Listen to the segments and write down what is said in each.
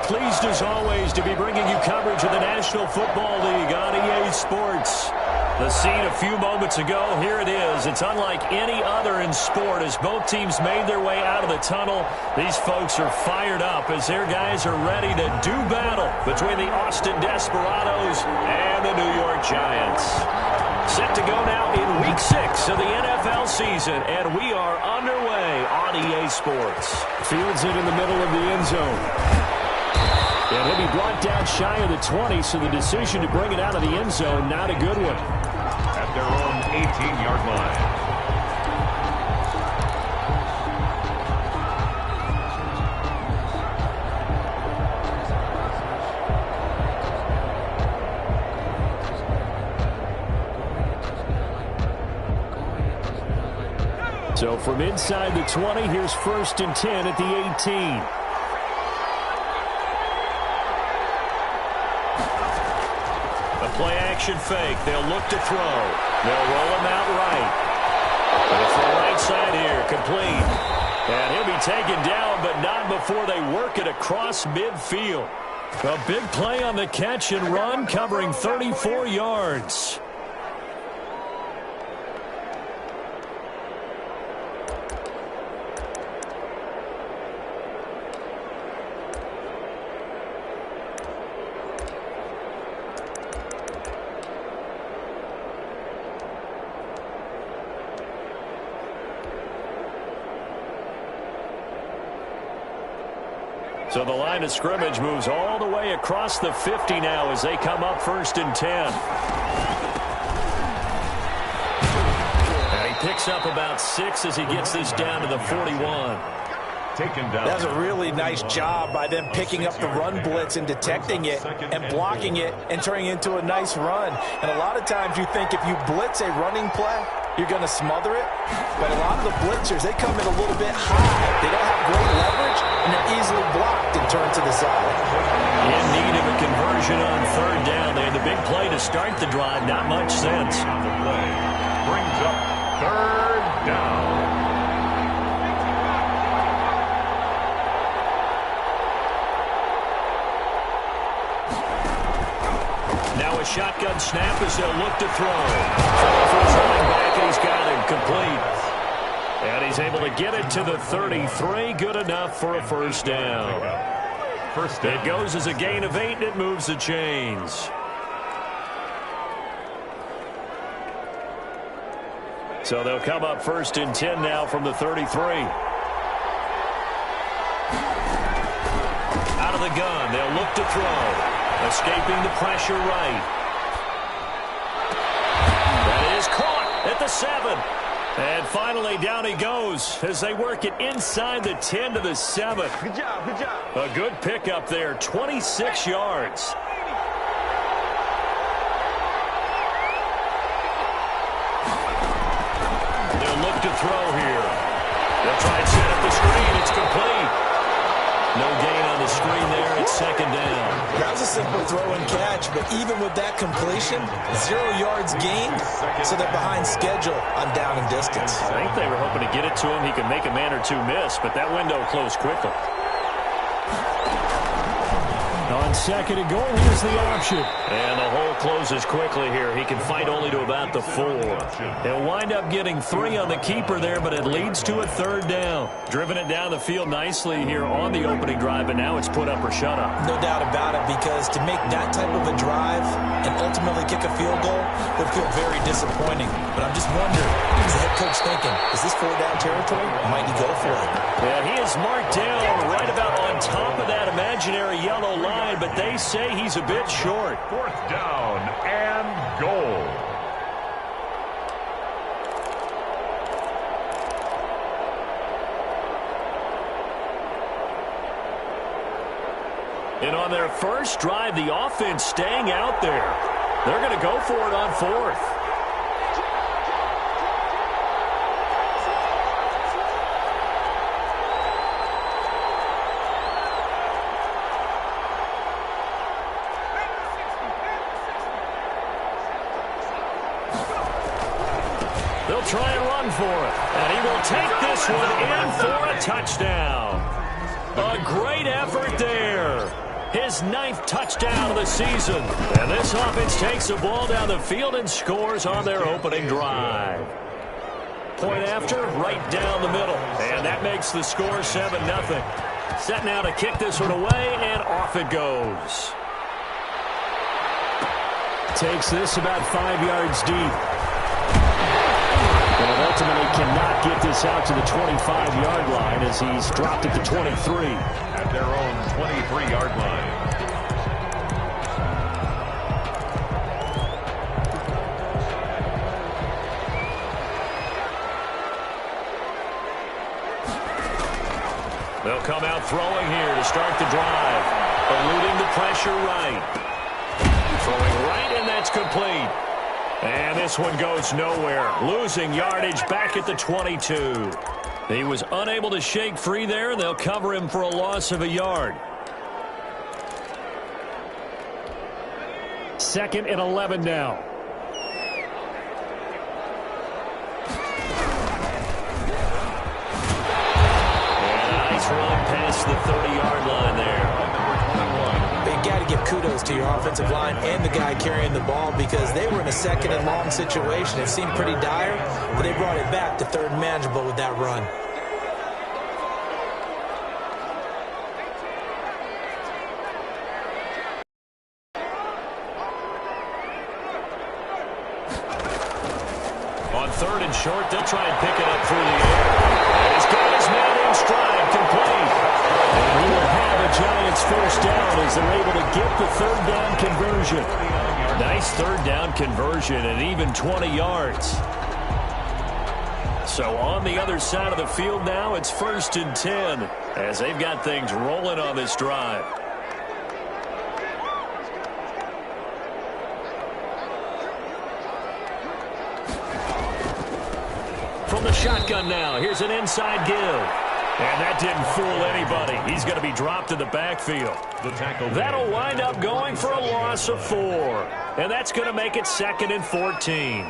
pleased as always to be bringing you coverage of the National Football League on EA Sports. The scene a few moments ago, here it is. It's unlike any other in sport as both teams made their way out of the tunnel. These folks are fired up as their guys are ready to do battle between the Austin Desperados and the New York Giants. Set to go now in Week 6 of the NFL season, and we are underway on EA Sports. Fields it in the middle of the end zone. And he'll be brought down shy of the 20, so the decision to bring it out of the end zone, not a good one. At their own 18-yard line. So from inside the 20, here's 1st and 10 at the 18. A play-action fake. They'll look to throw. They'll roll him out right. It's the right side here, complete. And he'll be taken down, but not before they work it across midfield. A big play on the catch and run, covering 34 yards. So the line of scrimmage moves all the way across the 50 now as they come up 1st and 10. And he picks up about 6 as he gets this down to the 41. Taken down. That's a really nice job by them picking up the run blitz and detecting it and blocking it and turning it into a nice run. And a lot of times you think if you blitz a running play, you're going to smother it. But a lot of the blitzers, they come in a little bit high. They don't have great leverage, and they're easily blocked and turned to the side. In need of a conversion on 3rd down. They had the big play to start the drive. Not much sense. On the play. Brings up 3rd down. Now a shotgun snap as they'll look to throw. Throw for his running back, and he's got him complete. And he's able to get it to the 33. Good enough for a 1st down. It goes as a gain of 8, and it moves the chains. So they'll come up 1st and 10 now from the 33. Out of the gun, they'll look to throw. Escaping the pressure right. That is caught at the 7. And finally down he goes as they work it inside the 10 to the 7. Good job, good job. A good pickup there, 26 yards. They'll look to throw here. They'll try and set up the screen. It's complete. No gain on the screen there. It's 2nd down. That was a simple throw and catch, but even with that completion, 0 yards gained, so they're behind schedule on down and distance. I think they were hoping to get it to him. He could make a man or two miss, but that window closed quickly. On 2nd and goal, here's the option. And the hole closes quickly here. He can fight only to about the 4. He'll wind up getting 3 on the keeper there, but it leads to a 3rd down. Driven it down the field nicely here on the opening drive, but now it's put up or shut up. No doubt about it, because to make that type of a drive and ultimately kick a field goal would feel very disappointing. But I'm just wondering, is the head coach thinking, is this 4-down territory? Might he go for it? Yeah, he is marked down right about on top of that imaginary yellow line, but they say he's a bit short. 4th down and goal. And on their first drive, the offense staying out there. They're going to go for it on 4th. They'll try and run for it. And he will take this one in for a touchdown. A great effort there. his 9th touchdown of the season. And this offense takes the ball down the field and scores on their opening drive. Point after, right down the middle. And that makes the score 7-0. Set now to kick this one away, and off it goes. Takes this about 5 yards deep. But ultimately cannot get this out to the 25-yard line as he's dropped it to 23. At their own 23-yard line. They'll come out throwing here to start the drive. Eluding the pressure right. Throwing right, and that's complete. And this one goes nowhere. Losing yardage back at the 22. He was unable to shake free there, and they'll cover him for a loss of a yard. 2nd and 11 now. Run past the 30-yard line there. You got to give kudos to your offensive line and the guy carrying the ball because they were in a 2nd and long situation. It seemed pretty dire, but they brought it back to 3rd and manageable with that run. On 3rd and short, they'll try and pick it up through the air. And he's got his man in stride, complete. And he will have a Giants first down as they're able to get the 3rd down conversion. Nice 3rd down conversion and even 20 yards. So on the other side of the field now, it's 1st and 10 as they've got things rolling on this drive. From the shotgun now, here's an inside give. And that didn't fool anybody. He's going to be dropped in the backfield. That'll wind up going for a loss of 4. And that's going to make it 2nd and 14.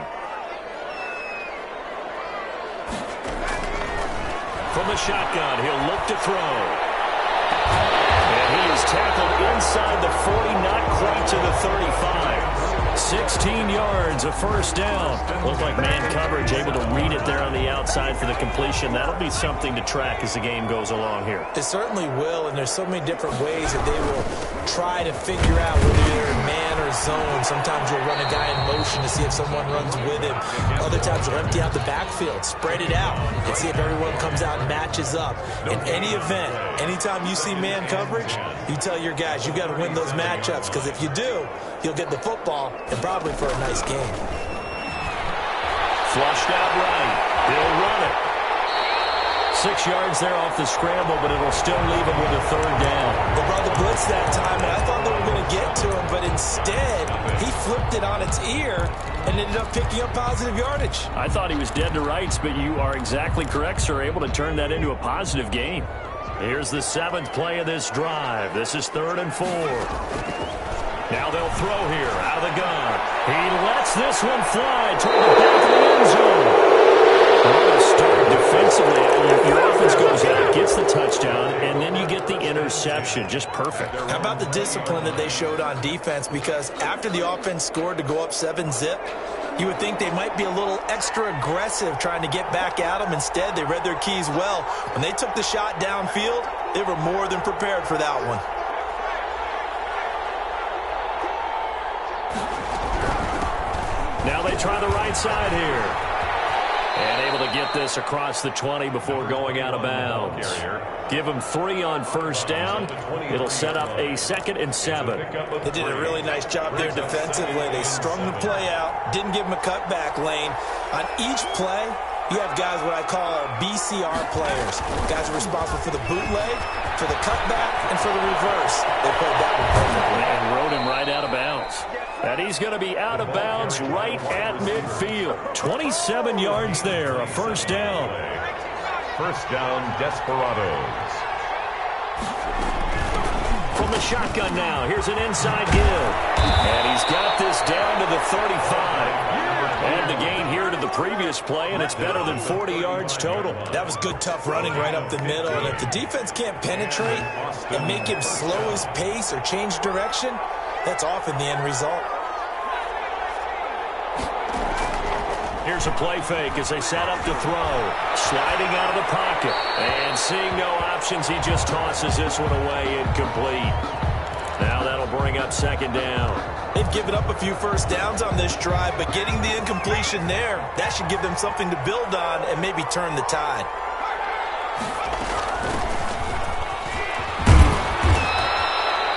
From the shotgun, he'll look to throw. And he is tackled inside the 40, not quite to the 35. 16 yards, a first down. Looked like man coverage, able to read it there on the outside for the completion. That'll be something to track as the game goes along here. It certainly will, and there's so many different ways that they will try to figure out whether they're in man or zone. Sometimes you'll run a guy in motion to see if someone runs with him. Other times you'll empty out the backfield, spread it out, and see if everyone comes out and matches up. In any event, anytime you see man coverage, you tell your guys you got to win those matchups, because if you do, you'll get the football and probably for a nice game. Flushed out right. He'll run it. 6 yards there off the scramble, but it'll still leave him with a 3rd down. They brought the blitz that time, and I thought they were going to get to him, but instead, he flipped it on its ear and ended up picking up positive yardage. I thought he was dead to rights, but you are exactly correct, sir. Able to turn that into a positive gain. Here's the 7th play of this drive. This is 3rd and 4. Now they'll throw here out of the gun. He lets this one fly toward the back of the end zone. What a start defensively. Your offense goes out, gets the touchdown, and then you get the interception. Just perfect. How about the discipline that they showed on defense? Because after the offense scored to go up 7-zip, you would think they might be a little extra aggressive trying to get back at them. Instead, they read their keys well. When they took the shot downfield, they were more than prepared for that one. Now they try the right side here. And able to get this across the 20 before going out of bounds. Give them 3 on first down. It'll set up a 2nd and 7. They did a really nice job there defensively. They strung the play out, didn't give them a cutback lane. On each play, you have guys what I call our BCR players. Guys are responsible for the bootleg, for the cutback, and for the reverse. They played that one perfectly. And rode him right out of bounds. And he's going to be out of bounds right at midfield. 27 yards there, a first down. First down, Desperados. From the shotgun now, here's an inside give. And he's got this down to the 35. And the gain here to the previous play, and it's better than 40 yards total. That was good, tough running right up the middle. And if the defense can't penetrate and make him slow his pace or change direction, that's often the end result. Here's a play fake as they set up to throw. Sliding out of the pocket. And seeing no options, he just tosses this one away, incomplete. Now that'll bring up second down. They've given up a few first downs on this drive, but getting the incompletion there, that should give them something to build on and maybe turn the tide.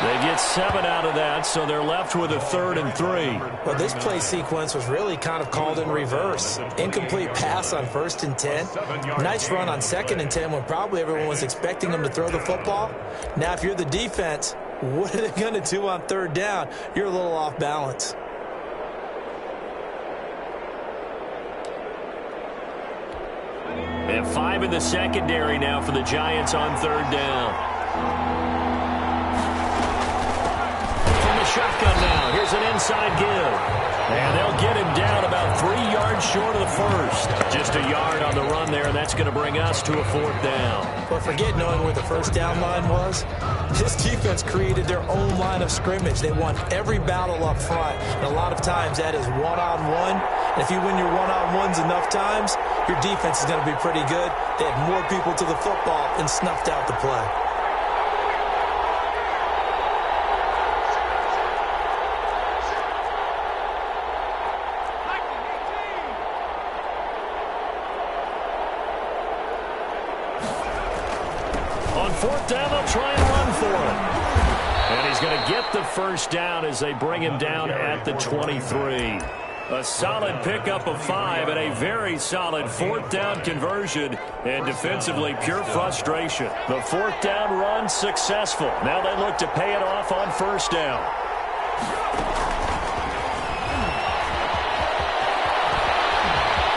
They get 7 out of that, so they're left with a 3rd and 3. Well, this play sequence was really kind of called in reverse. Incomplete pass on 1st and 10. Nice run on 2nd and 10 when probably everyone was expecting them to throw the football. Now, if you're the defense, what are they going to do on 3rd down? You're a little off balance. And 5 in the secondary now for the Giants on 3rd down. Shotgun now. Here's an inside give. And they'll get him down about 3 yards short of the first. Just a yard on the run there, and that's going to bring us to a 4th down. Well, forget knowing where the first down line was. This defense created their own line of scrimmage. They won every battle up front. And a lot of times that is one-on-one. And if you win your one-on-ones enough times, your defense is going to be pretty good. They had more people to the football and snuffed out the play. On 4th down, they'll try and run for it. And he's going to get the first down as they bring him down at the 23. A solid pickup of 5 and a very solid 4th down conversion. And defensively, pure frustration. The 4th down run successful. Now they look to pay it off on 1st down.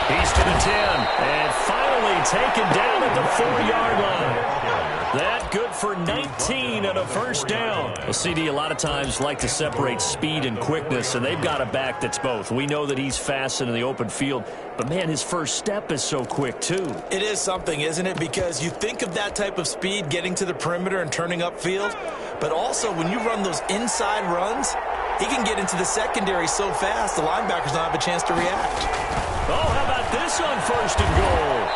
He's to the 10. And finally taken down at the 4-yard line. That good for 19 and a first down. Well, CD, a lot of times like to separate speed and quickness, and they've got a back that's both. We know that he's fast in the open field, but, man, his first step is so quick, too. It is something, isn't it? Because you think of that type of speed getting to the perimeter and turning upfield, but also when you run those inside runs, he can get into the secondary so fast the linebackers don't have a chance to react. Oh, how about this on 1st and goal?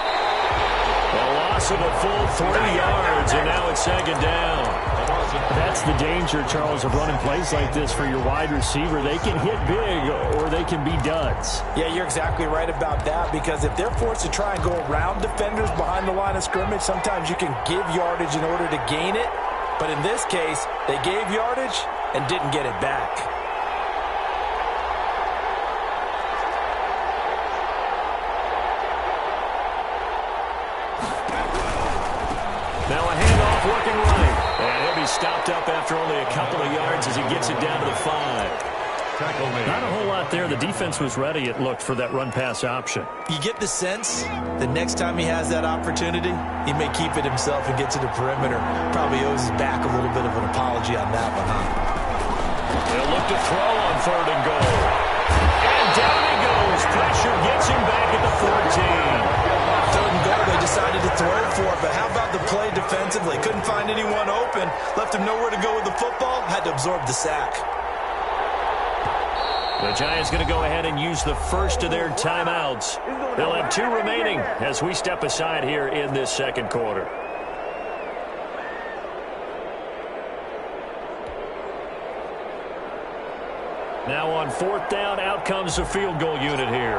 A loss of a full 3 yards, and now it's 2nd down. That's the danger, Charles, of running plays like this for your wide receiver. They can hit big or they can be duds. Yeah, you're exactly right about that, because if they're forced to try and go around defenders behind the line of scrimmage, sometimes you can give yardage in order to gain it. But in this case, they gave yardage and didn't get it back. Now a handoff working right. And he'll be stopped up after only a couple of yards as he gets it down to the 5. Not a whole lot there. The defense was ready, it looked, for that run-pass option. You get the sense the next time he has that opportunity, he may keep it himself and get to the perimeter. Probably owes his back a little bit of an apology on that one, huh? They'll look to throw on 3rd and goal. And down he goes. Pressure gets him back at the 14. 3rd and goal, they decided to throw for it, but how about the play defensively? Couldn't find anyone open, left him nowhere to go with the football, had to absorb the sack. The Giants going to go ahead and use the first of their timeouts. They'll have 2 remaining as we step aside here in this 2nd quarter. Now on 4th down, out comes the field goal unit here.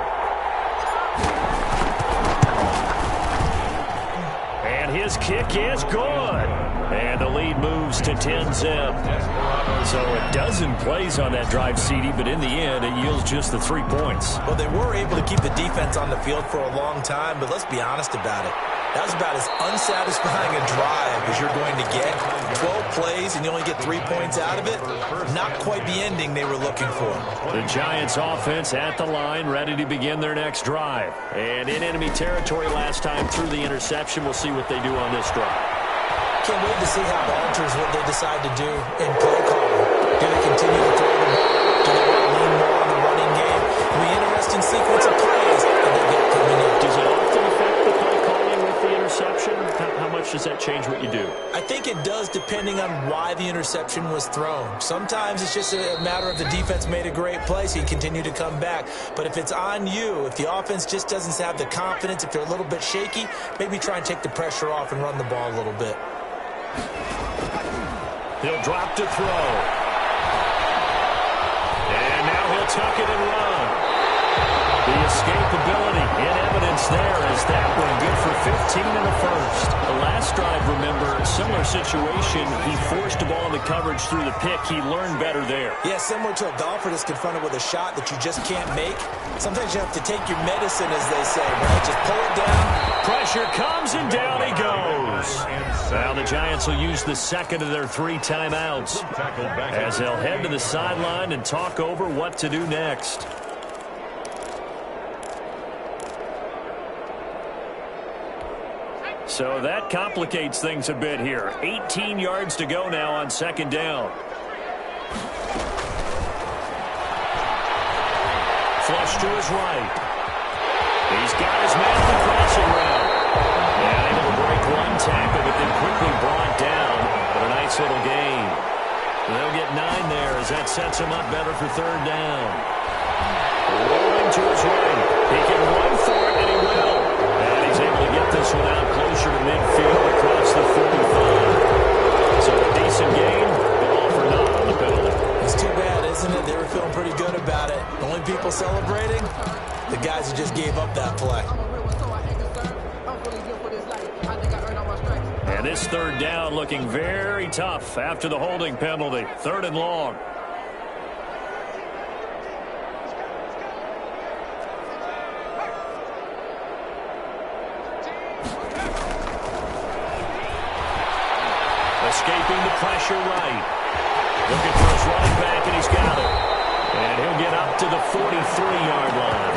And his kick is good. And the lead moves to 10-zip. So a dozen plays on that drive, CD, but in the end, it yields just the 3 points. Well, they were able to keep the defense on the field for a long time, but let's be honest about it. That was about as unsatisfying a drive as you're going to get. 12 plays and you only get 3 points out of it. Not quite the ending they were looking for. The Giants offense at the line, ready to begin their next drive. And in enemy territory last time through the interception. We'll see what they do on this drive. Can't wait to see how it alters what they decide to do in play calling. Do they continue to throw the ball? Do they lean more on the running game? It'll be an interesting sequence does depending on why the interception was thrown. Sometimes it's just a matter of the defense made a great play, so you continue to come back. But if it's on you, if the offense just doesn't have the confidence, if they're a little bit shaky, maybe try and take the pressure off and run the ball a little bit. He'll drop to throw. And now he'll tuck it and run. The escapability in evidence there as that one good for 15 in the first. The last drive, remember, similar situation. He forced the ball into coverage through the pick. He learned better there. Yeah, similar to a golfer that's confronted with a shot that you just can't make. Sometimes you have to take your medicine, as they say, right? Just pull it down. Pressure comes, and down he goes. Now the Giants will use the second of their 3 timeouts as they'll head to the sideline and talk over what to do next. So that complicates things a bit here. 18 yards to go now on second down. Flush to his right. He's got his man on the crossing route. And able to break one tackle, but then quickly brought down. But a nice little gain. They'll get 9 there as that sets him up better for third down. Rolling to his right. He can run for it, and he will. And he's able to get this one out closer to midfield across the 45. So a decent gain, but all for naught on the penalty. It's too bad, isn't it? They were feeling pretty good about it. The only people celebrating, the guys who just gave up that play. And this third down looking very tough after the holding penalty. 3rd and long. Escaping the pressure right. Looking for his running back, and he's got it. And he'll get up to the 43-yard line.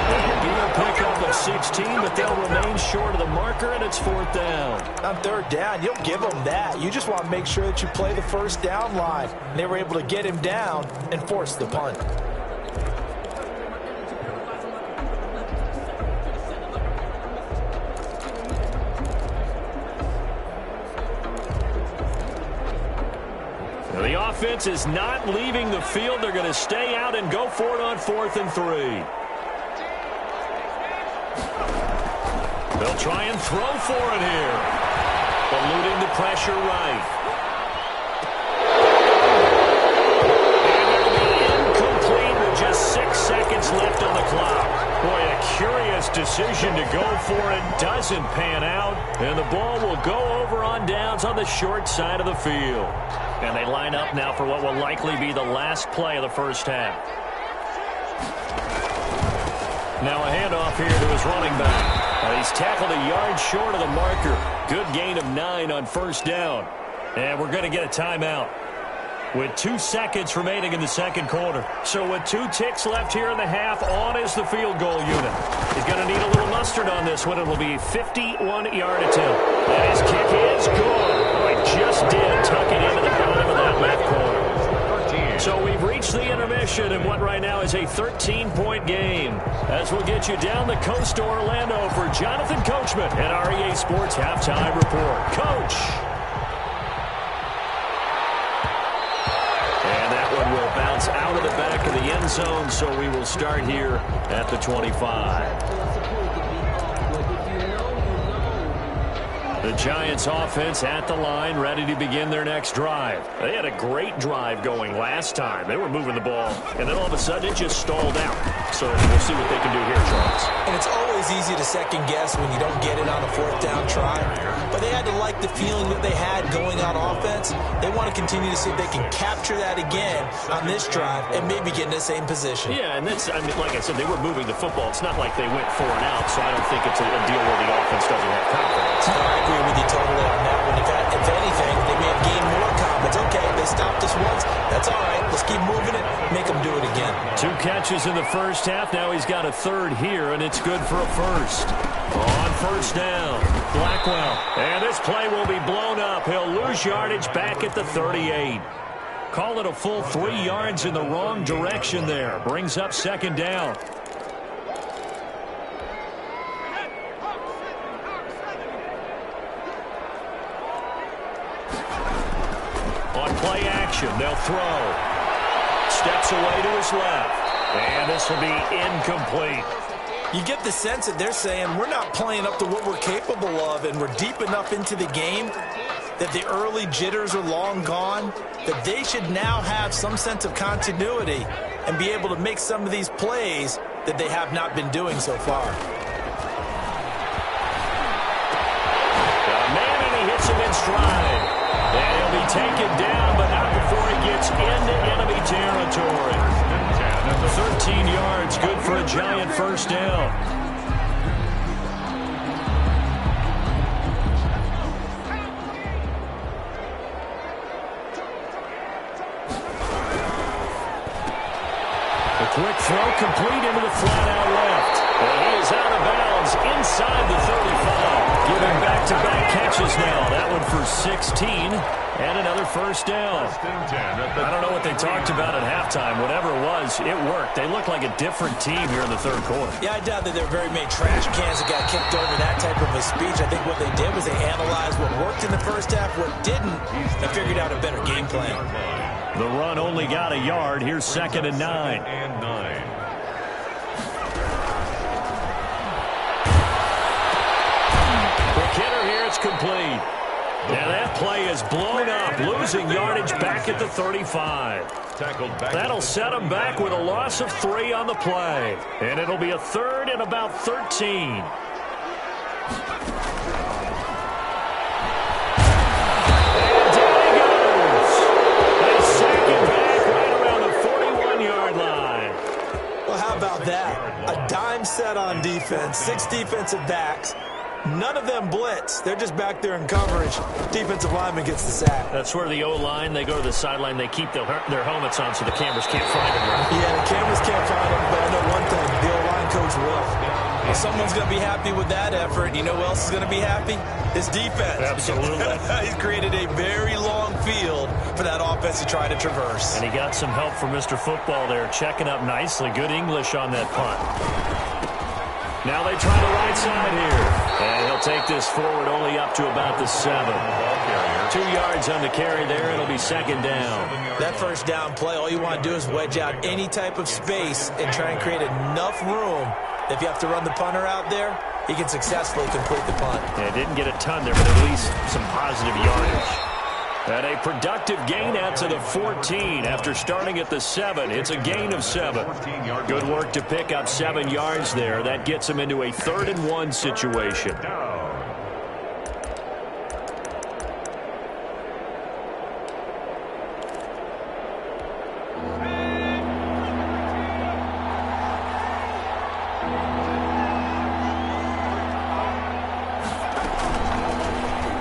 It'll be a pickup of 16, but they'll remain short of the marker, and it's 4th down. On 3rd down, you'll give them that. You just want to make sure that you play the first down line. They were able to get him down and force the punt. The offense is not leaving the field. They're going to stay out and go for it on 4th and 3. They'll try and throw for it here. Eluding the pressure right. And it'll be incomplete with just 6 seconds left on the clock. Boy, a curious decision to go for it. Doesn't pan out. And the ball will go over on downs on the short side of the field. And they line up now for what will likely be the last play of the first half. Now a handoff here to his running back. He's tackled a yard short of the marker. Good gain of 9 on 1st down. And we're going to get a timeout with 2 seconds remaining in the second quarter. So with 2 ticks left here in the half, on is the field goal unit. He's going to need a little mustard on this one. It will be a 51-yard attempt. And his kick is good. Boy, just did tuck it into the bottom of that left corner. So we've reached the intermission in what right now is a 13-point game. As we'll get you down the coast to Orlando for Jonathan Coachman at our EA Sports Halftime Report. Coach! And that one will bounce out of the back of the end zone, so we will start here at the 25. The Giants offense at the line, ready to begin their next drive. They had a great drive going last time. They were moving the ball, and then all of a sudden it just stalled out. So we'll see what they can do here, Charles. And it's always easy to second guess when you don't get it on a 4th down try. But they had to like the feeling that they had going on offense. They want to continue to see if they can capture that again on this drive and maybe get in the same position. Yeah, and that's, I mean, like I said, they were moving the football. It's not like they went 4 and out, so I don't think it's a deal where the offense doesn't have confidence. No, I agree with you totally on that one. If anything, they may have gained more confidence. Okay, they stopped us once. That's all right. Let's keep moving it. Make them do it again. 2 catches in the first half. Now he's got a 3rd here, and it's good for a first. On 1st down, Blackwell. And this play will be blown up. He'll lose yardage back at the 38. Call it a full 3 yards in the wrong direction there. Brings up 2nd down. formation. They'll throw. Steps away to his left. And this will be incomplete. You get the sense that they're saying we're not playing up to what we're capable of, and we're deep enough into the game that the early jitters are long gone, that they should now have some sense of continuity and be able to make some of these plays that they have not been doing so far. Got a man, and he hits him in stride. And he'll be taken down, but not before he gets into enemy territory. 13 yards, good for a Giant first down. A quick throw complete into the flat out left. And he is out of bounds inside the 35. Giving back-to-back catches now. That one for 16 and another first down. I don't know what they talked about at halftime. Whatever it was, it worked. They looked like a different team here in the third quarter. Yeah, I doubt that there were very many trash cans that got kicked over that type of a speech. I think what they did was they analyzed what worked in the first half, what didn't, and figured out a better game plan. The run only got a yard. Here's 2nd and 9. Quick hitter here. It's complete. Now that play is blown up, losing yardage back at the 35. That'll set them back with a loss of 3 on the play. And it'll be a 3rd and about 13. And down he goes. They sack him back right around the 41-yard line. Well, how about that? A dime set on defense, 6 defensive backs. None of them blitz. They're just back there in coverage. Defensive lineman gets the sack. That's where the O-line, they go to the sideline, they keep their helmets on so the cameras can't find them. Right? Yeah, the cameras can't find them, but I know one thing, the O-line coach will. Well, someone's going to be happy with that effort. You know who else is going to be happy? His defense. Absolutely. He's created a very long field for that offense to try to traverse. And he got some help from Mr. Football there, checking up nicely. Good English on that punt. Now they try the right side here. And he'll take this forward only up to about the 7. 2 yards on the carry there. It'll be 2nd down. That first down play, all you want to do is wedge out any type of space and try and create enough room. If you have to run the punter out there, he can successfully complete the punt. Yeah, didn't get a ton there, but at least some positive yardage. And a productive gain out to the 14 after starting at the 7. It's a gain of 7. Good work to pick up 7 yards there. That gets him into a 3rd and 1 situation.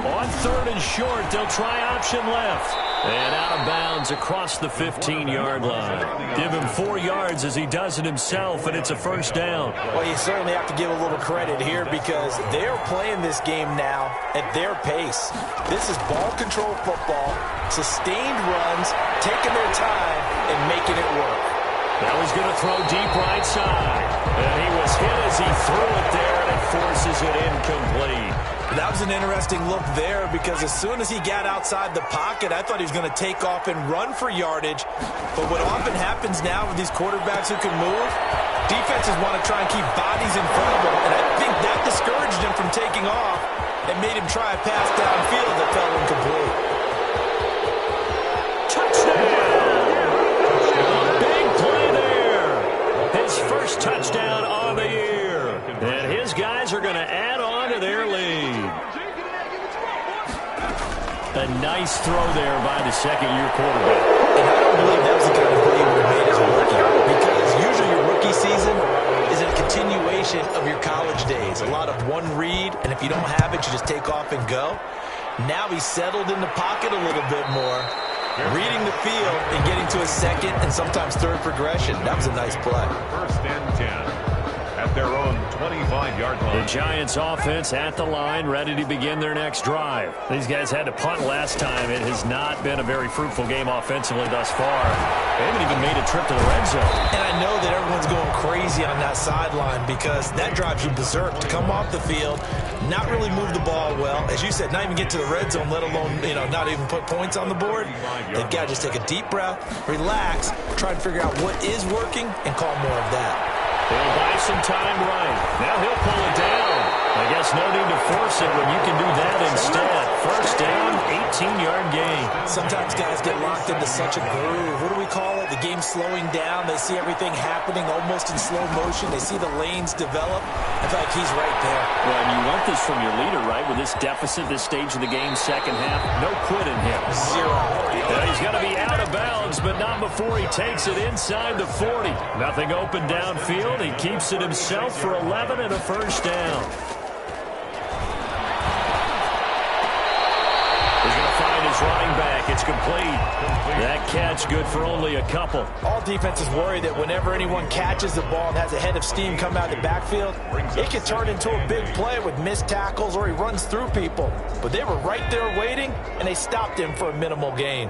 On 3rd and short, they'll try option left. And out of bounds across the 15-yard line. Give him 4 yards as he does it himself, and it's a first down. Well, you certainly have to give a little credit here because they're playing this game now at their pace. This is ball control football, sustained runs, taking their time, and making it work. Now he's going to throw deep right side. And he was hit as he threw it there, and it forces it incomplete. That was an interesting look there because as soon as he got outside the pocket, I thought he was going to take off and run for yardage. But what often happens now with these quarterbacks who can move, defenses want to try and keep bodies in front of them. And I think that discouraged him from taking off and made him try a pass downfield that fell incomplete. Touchdown! A big play there. His first touchdown on the year. And his guys are going to add on to their lead. A nice throw there by the second-year quarterback. And I don't believe that was the kind of play you would have made as a rookie. Because usually your rookie season is a continuation of your college days. A lot of one read, and if you don't have it, you just take off and go. Now he's settled in the pocket a little bit more, reading the field and getting to a second and sometimes third progression. That was a nice play. 1st and 10. At at their own 25-yard line. The Giants offense at the line, ready to begin their next drive. These guys had to punt last time. It has not been a very fruitful game offensively thus far. They haven't even made a trip to the red zone. And I know that everyone's going crazy on that sideline because that drives you berserk to come off the field, not really move the ball well. As you said, not even get to the red zone, let alone, not even put points on the board. They've got to just take a deep breath, relax, try and figure out what is working, and call more of that. He'll buy some time right. Now he'll pull it down. I guess no need to force it when you can do that instead. First down, 18-yard gain. Sometimes guys get locked into such a groove. What do we call it? The game's slowing down. They see everything happening almost in slow motion. They see the lanes develop. I feel like he's right there. Well, and you want this from your leader, right? With this deficit, this stage of the game, second half, no quit in him. Zero. He's going to be out of bounds, but not before he takes it inside the 40. Nothing open downfield. He keeps it himself for 11 and a first down. He's going to find his running back. It's complete. That catch good for only a couple. All defenses worry that whenever anyone catches the ball and has a head of steam come out of the backfield, it can turn into a big play with missed tackles or he runs through people. But they were right there waiting, and they stopped him for a minimal gain.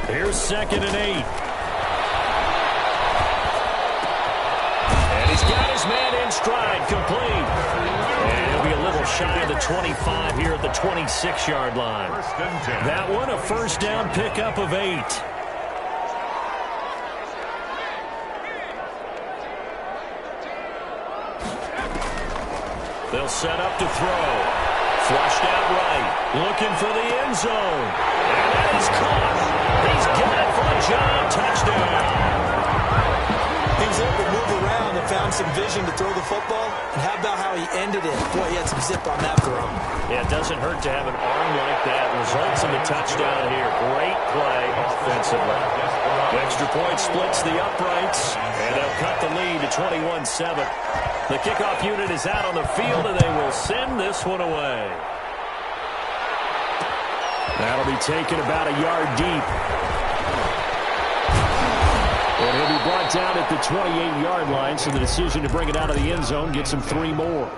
Here's 2nd and 8. And he's got his man in stride, complete. And he'll be a little shy of the 25 here at the 26-yard line. That one, a first down pickup of 8. They'll set up to throw. Flushed out right. Looking for the end zone. And that is caught. He's got it for a John touchdown. He was able to move around and found some vision to throw the football. And how about how he ended it? Boy, he had some zip on that throw. Yeah, it doesn't hurt to have an arm like that. Results in the touchdown here. Great play offensively. The extra point splits the uprights, and they'll cut the lead to 21-7. The kickoff unit is out on the field, and they will send this one away. That'll be taken about a yard deep. And he'll be brought down at the 28-yard line, so the decision to bring it out of the end zone gets him 3 more.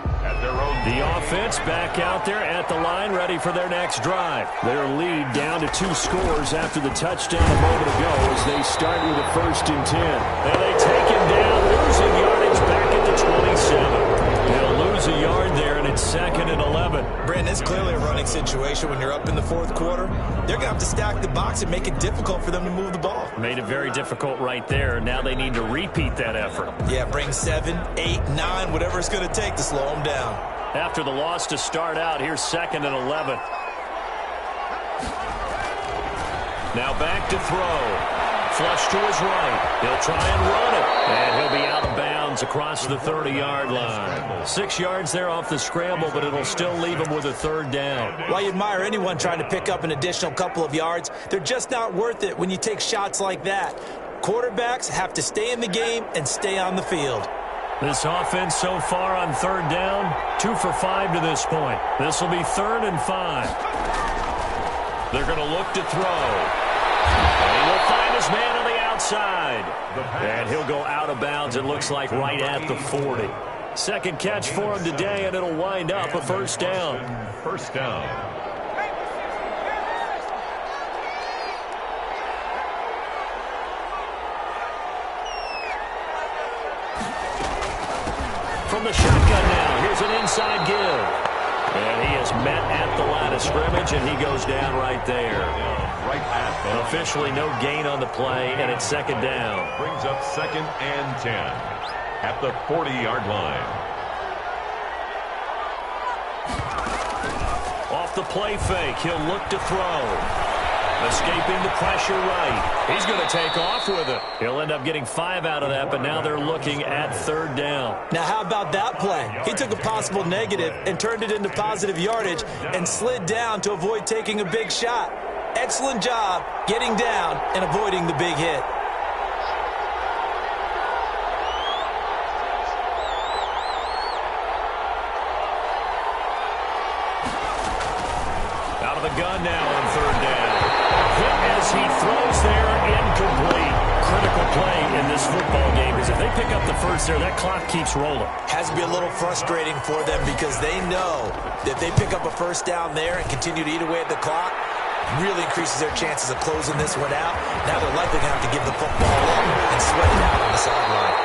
The offense back out there at the line, ready for their next drive. Their lead down to 2 scores after the touchdown a moment ago as they start with a 1st and 10. And they take him down, losing yardage back at the 27. They'll lose a yard there, and it's 2nd and 11. Brandon, it's clearly a running situation when you're up in the 4th quarter. They're going to have to stack the box and make it difficult for them to move the ball. Made it very difficult right there. Now they need to repeat that effort. Yeah, bring 7, 8, 9, whatever it's going to take to slow them down. After the loss to start out, here's 2nd and 11. Now back to throw. Flush to his right. He'll try and run it. And he'll be out of bounds across the 30-yard line. 6 yards there off the scramble, but it'll still leave him with a 3rd down. While you admire anyone trying to pick up an additional couple of yards, they're just not worth it when you take shots like that. Quarterbacks have to stay in the game and stay on the field. This offense so far on 3rd down, 2 for 5 to this point. This will be 3rd and 5. They're going to look to throw. And he will find his man on the outside. And he'll go out of bounds, it looks like, right at the 40. 2nd catch for him today, and it'll wind up a 1st down. First down. From the shotgun now, here's an inside give. And he is met at the line of scrimmage, and he goes down right there. Right at Officially no gain on the play, and it's 2nd down. brings up 2nd and 10 at the 40-yard line. Off the play fake, he'll look to throw. Escaping the pressure right. He's going to take off with it. He'll end up getting 5 out of that, but now they're looking at 3rd down. Now, how about that play? He took a possible negative and turned it into positive yardage and slid down to avoid taking a big shot. Excellent job getting down and avoiding the big hit. Out of the gun now on 3rd down. Hit as he throws there, incomplete. Critical play in this football game, because if they pick up the first there, that clock keeps rolling. Has to be a little frustrating for them because they know that if they pick up a first down there and continue to eat away at the clock, really increases their chances of closing this one out. Now they're likely going to have to give the football up and sweat it out on the sideline.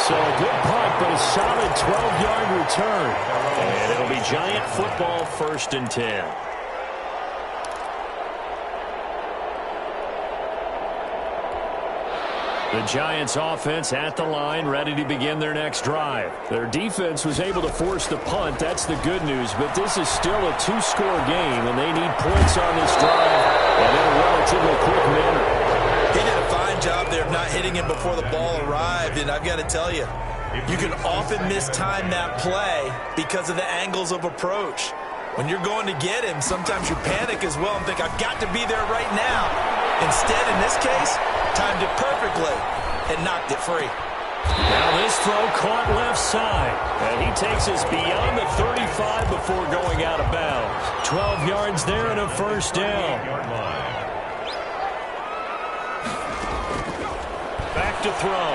So a good punt, but a solid 12-yard return. And it'll be Giant football, 1st and 10. The Giants offense at the line, ready to begin their next drive. Their defense was able to force the punt. That's the good news. But this is still a 2-score game, and they need points on this drive and in a relatively quick manner. He did a fine job there of not hitting him before the ball arrived. And I've got to tell you, you can often mistime that play because of the angles of approach. When you're going to get him, sometimes you panic as well and think, I've got to be there right now. Instead, in this case, timed it perfectly and knocked it free. Now this throw caught left side. And he takes us beyond the 35 before going out of bounds. 12 yards there and a first down. Back to throw.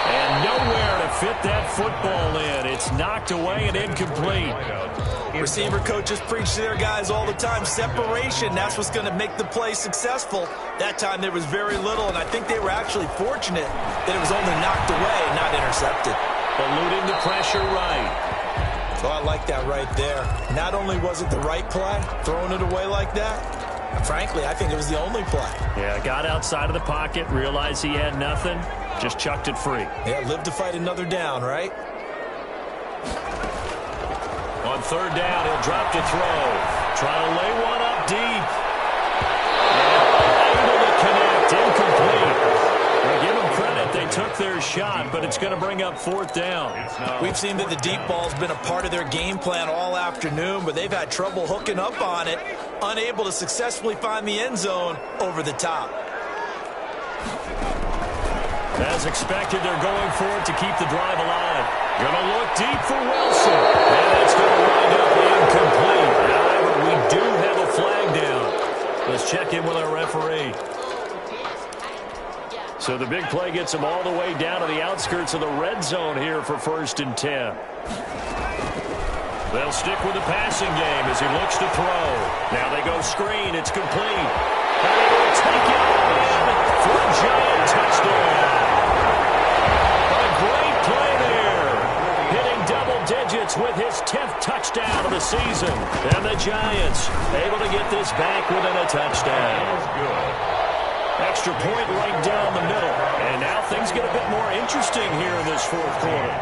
And nowhere to fit that football in. It's knocked away and incomplete. Receiver coaches preach to their guys all the time. Separation, that's what's going to make the play successful. That time there was very little, and I think they were actually fortunate that it was only knocked away and not intercepted. Eluding the pressure right. So I like that right there. Not only was it the right play, throwing it away like that, frankly, I think it was the only play. Yeah, got outside of the pocket, realized he had nothing, just chucked it free. Yeah, live to fight another down, right? On 3rd down, he'll drop to throw. Trying to lay one up deep. And able to connect, incomplete. Well, give them credit, they took their shot, but it's going to bring up 4th down. We've seen that the deep ball's been a part of their game plan all afternoon, but they've had trouble hooking up on it, unable to successfully find the end zone over the top. As expected, they're going for it to keep the drive alive. Going to look deep for Wilson. And it's going to wind up incomplete. However, we do have a flag down. Let's check in with our referee. So the big play gets them all the way down to the outskirts of the red zone here for 1st and 10. They'll stick with the passing game as he looks to throw. Now they go screen. It's complete. And he will take it in for a Giant touchdown. A great play there. Hitting double digits with his 10th touchdown of the season. And the Giants able to get this back within a touchdown. Extra point right down the middle. And now things get a bit more interesting here in this 4th quarter.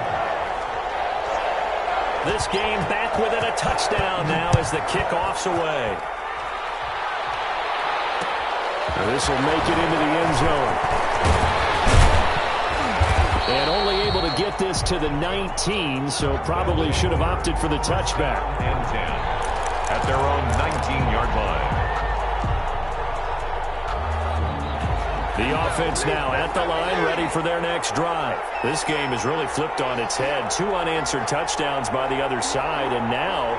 This game back within a touchdown now as the kickoff's away. This will make it into the end zone. And only able to get this to the 19, so probably should have opted for the touchback. And 10 at their own 19-yard line. The offense now at the line, ready for their next drive. This game has really flipped on its head. 2 unanswered touchdowns by the other side, and now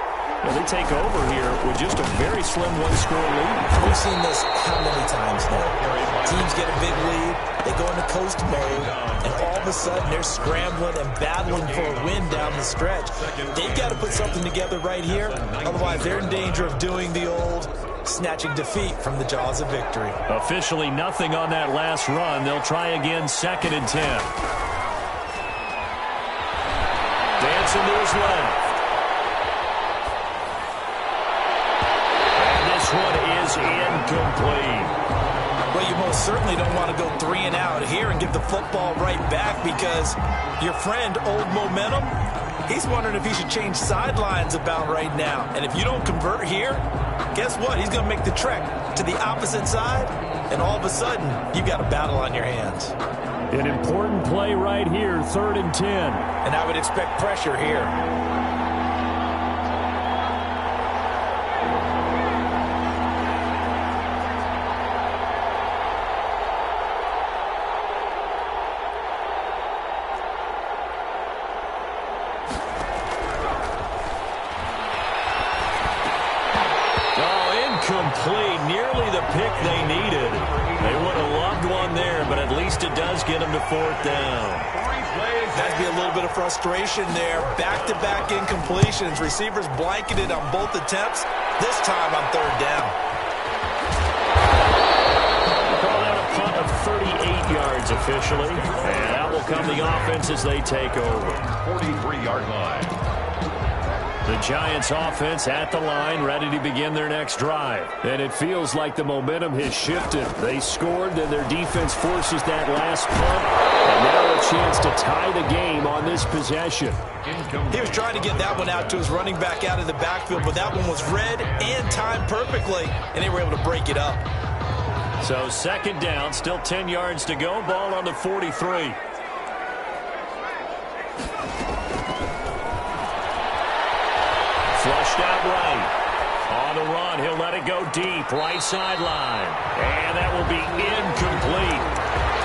they take over here with just a very slim 1-score lead. We've seen this how many times now? Teams get a big lead, they go into coast mode, and all of a sudden they're scrambling and battling for a win down the stretch. They've got to put something together right here, otherwise they're in danger of doing the old snatching defeat from the jaws of victory. Officially nothing on that last run. They'll try again, 2nd and 10. Dancing to his left. And this one is incomplete. Well, you most certainly don't want to go 3 and out here and give the football right back because your friend, Old Momentum, he's wondering if he should change sidelines about right now. And if you don't convert here, guess what? He's going to make the trek to the opposite side, and all of a sudden, you've got a battle on your hands. An important play right here, 3rd and 10. And I would expect pressure here. Complete, nearly the pick they needed. They would have loved one there, but at least it does get them to 4th down. That'd be a little bit of frustration there. Back-to-back incompletions. Receivers blanketed on both attempts. This time on 3rd down. Call out a punt of 38 yards officially. And out will come the offense as they take over. 43-yard line. The Giants offense at the line, ready to begin their next drive. And it feels like the momentum has shifted. They scored, then their defense forces that last punt. And now a chance to tie the game on this possession. He was trying to get that one out to his running back out of the backfield, but that one was read and timed perfectly, and they were able to break it up. So 2nd down, still 10 yards to go. Ball on the 43. Flushed out right. On the run, he'll let it go deep, right sideline. And that will be incomplete.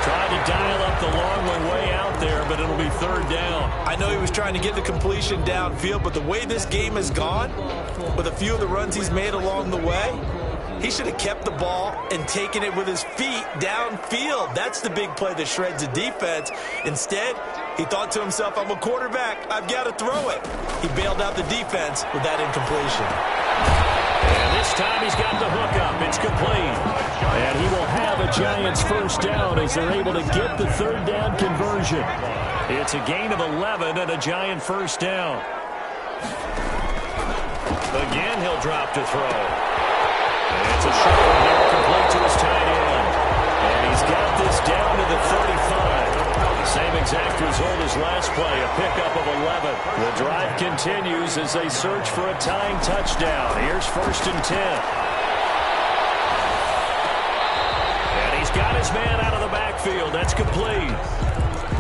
Tried to dial up the long way out there, but it'll be 3rd down. I know he was trying to get the completion downfield, but the way this game has gone, with a few of the runs he's made along the way, he should have kept the ball and taken it with his feet downfield. That's the big play that shreds the defense. Instead, he thought to himself, I'm a quarterback. I've got to throw it. He bailed out the defense with that incompletion. And this time he's got the hook up. It's complete. And he will have a Giants 1st down as they're able to get the 3rd down conversion. It's a gain of 11 and a Giant 1st down. Again, he'll drop to throw. And it's a short one here, complete to his tight end. And he's got this down to the 35. Same exact result as last play, a pickup of 11. The drive continues as they search for a tying touchdown. Here's 1st and 10. And he's got his man out of the backfield. That's complete.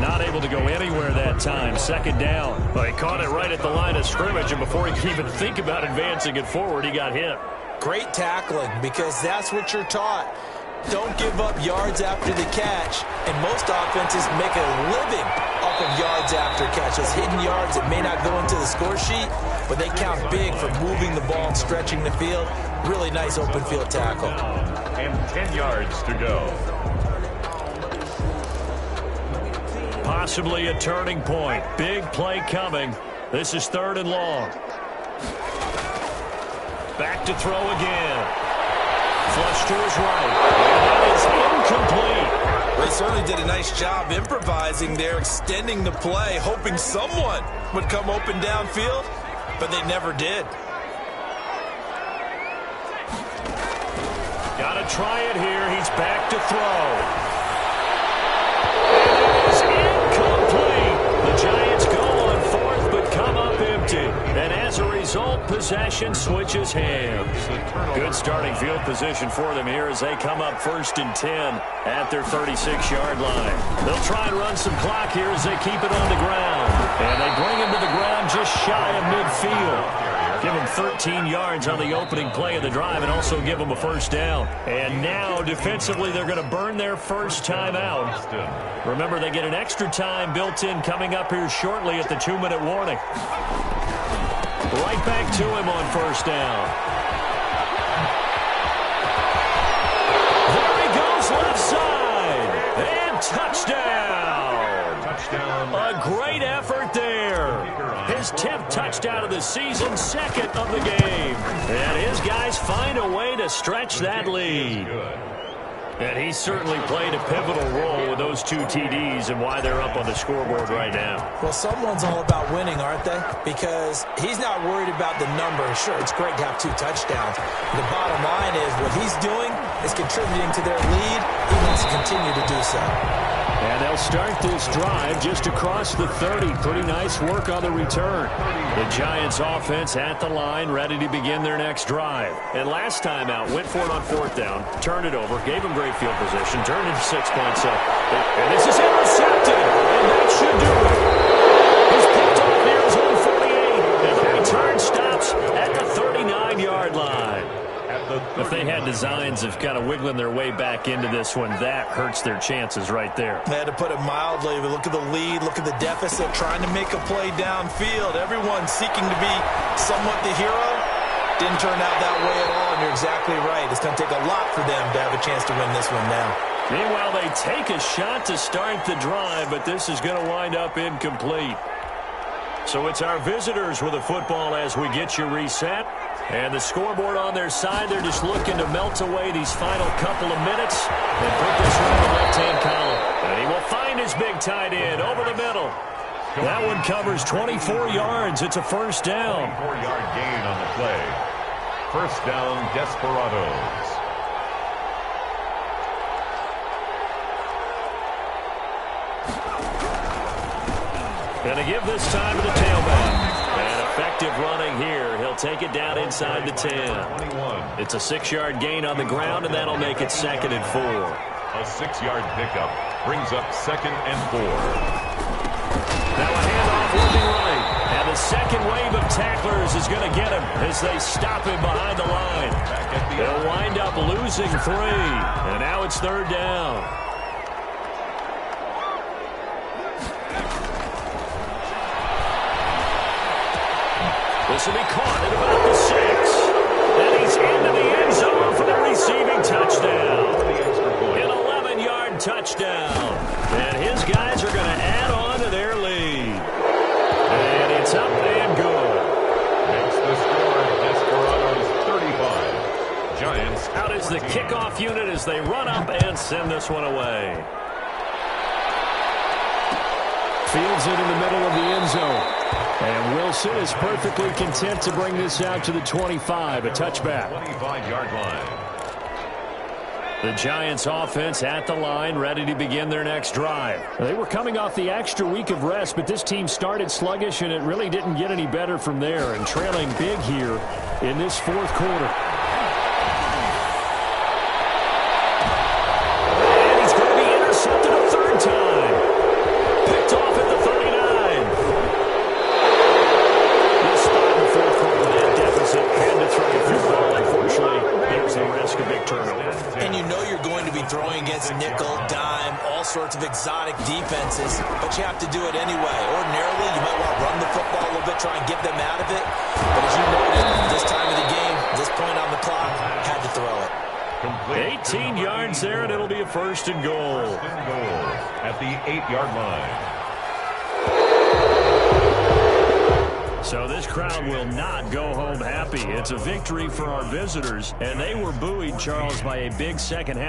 Not able to go anywhere that time. 2nd down. Well, he caught it right at the line of scrimmage, and before he could even think about advancing it forward, he got hit. Great tackling, because that's what you're taught. Don't give up yards after the catch, and most offenses make a living off of yards after catch. Those hidden yards that may not go into the score sheet, but they count big for moving the ball and stretching the field. Really nice open field tackle. And 10 yards to go. Possibly a turning point. Big play coming. This is 3rd and long. Back to throw again. Flush to his right. And that is incomplete. They certainly did a nice job improvising there, extending the play, hoping someone would come open downfield, but they never did. Got to try it here. He's back to throw. And it is incomplete. The Giants go on 4th, but come up empty. And as a result, possession switches hands. Good starting field position for them here as they come up 1st and 10 at their 36-yard line. They'll try and run some clock here as they keep it on the ground. And they bring him to the ground just shy of midfield. Give him 13 yards on the opening play of the drive and also give him a 1st down. And now, defensively, they're going to burn their first time out. Remember, they get an extra time built in coming up here shortly at the 2-minute warning. Right back to him on 1st down. There he goes left side. And touchdown. Touchdown. A great effort there. His 10th touchdown of the season, 2nd of the game. And his guys find a way to stretch that lead. And he certainly played a pivotal role with those 2 TDs and why they're up on the scoreboard right now. Well, someone's all about winning, aren't they? Because he's not worried about the number. Sure, it's great to have 2 touchdowns. The bottom line is what he's doing is contributing to their lead. He wants to continue to do so. And they'll start this drive just across the 30. Pretty nice work on the return. The Giants offense at the line, ready to begin their next drive. And last time out, went for it on 4th down, turned it over, gave him great field position, turned it to 6 points up. And this is intercepted, and that should do it. He's picked off near his own 48, and the return stops at the 39-yard line. If they had designs of kind of wiggling their way back into this one, that hurts their chances right there. They had to put it mildly, but look at the lead, look at the deficit, trying to make a play downfield. Everyone seeking to be somewhat the hero. Didn't turn out that way at all, and you're exactly right. It's going to take a lot for them to have a chance to win this one now. Meanwhile, they take a shot to start the drive, but this is going to wind up incomplete. So it's our visitors with the football as we get you reset. And the scoreboard on their side, they're just looking to melt away these final couple of minutes and put this one in the left-hand column. And he will find his big tight end over the middle. That one covers 24 yards. It's a first down. 24-yard gain on the play. First down, Desperados. Going to give this time to the tailback. And effective running here. He'll take it down inside the 10. It's a 6-yard gain on the ground, and that'll make it 2nd and 4. A 6-yard pickup brings up 2nd and 4. Now a handoff looking right. And the second wave of tacklers is going to get him as they stop him behind the line. They'll wind up losing 3. And now it's 3rd down. This will be caught at about the 6. And he's into the end zone for the receiving touchdown. An 11-yard touchdown. And his guys are going to add on to their lead. And it's up and good. Makes the score Desperados 35. Giants out is the kickoff unit as they run up and send this one away. Fields it in the middle of the end zone. And Wilson is perfectly content to bring this out to the 25, a touchback. 25-yard line. The Giants offense at the line, ready to begin their next drive. They were coming off the extra week of rest, but this team started sluggish, and it really didn't get any better from there, and trailing big here in this 4th quarter. And he's going to be intercepted a 3rd time. Picked off at the 39. This spot in the 4th quarter with that deficit and to throw the football. Unfortunately, there's the risk of big turnover. And you know you're going to be throwing against nickel, dime, all sorts of exotic defenses, but you have to do it anyway. Ordinarily, you might want to run the football a little bit, try and get them out of it. But as you noted, this time of the game, this point on the clock, had to throw it. 18 yards there, and it'll be a 1st and goal. First and goal at the 8-yard line. So this crowd will not go home happy. It's a victory for our visitors, and they were buoyed, Charles, by a big second half.